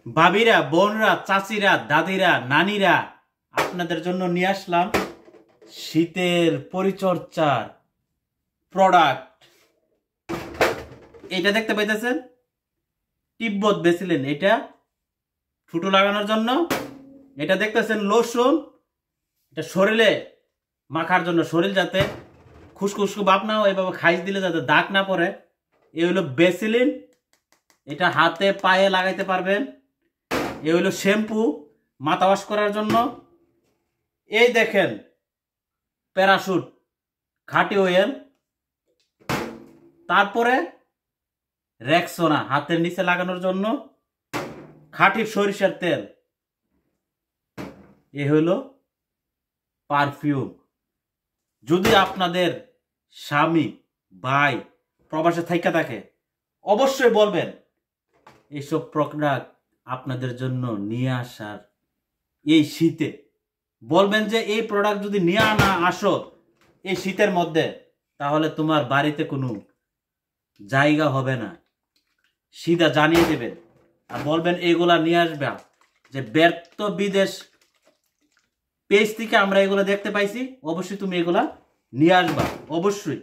ভাবিরা, বোনরা, চাচিরা, দাদিরা, নানিরা, আপনাদের জন্য নিয়ে আসলাম শীতের পরিচর্যার প্রোডাক্ট। এটা দেখতে পাইতেছেন, তিব্বত বেসিলিন। এটা ফুটো লাগানোর জন্য। এটা দেখতেছেন লোশন, এটা শরীরে মাখার জন্য, শরীর যাতে খুশখুশকু ভাব না হয়, এভাবে খাইজ দিলে যাতে দাগ না পড়ে। এই হলো বেসিলিন, এটা হাতে পায়ে লাগাইতে পারবেন। এই হলো শ্যাম্পু, মাথা ওয়াশ করার জন্য। এই দেখেন প্যারাশুট খাঁটি অয়েল। তারপরে রেক্সোনা হাতের নিচে লাগানোর জন্য, খাঁটি সরিষার তেল। এ হলো পারফিউম। যদি আপনাদের স্বামী ভাই প্রবাসে থাইকা থাকে, অবশ্যই বলবেন এইসব প্রোডাক্ট আপনাদের জন্য নিয়ে আসার এই শীতে। বলবেন যে এই প্রোডাক্ট যদি নিয়ে না আসো এই শীতের মধ্যে, তাহলে তোমার বাড়িতে কোনো জায়গা হবে না। সিধা জানিয়ে দেবেন আর বলবেন এগুলা নিয়ে আসবে। যে ব্যর্থ বিদেশ পেজ থেকে আমরা এগুলো দেখতে পাইছি, অবশ্যই তুমি এগুলা নিয়ে আসবা, অবশ্যই।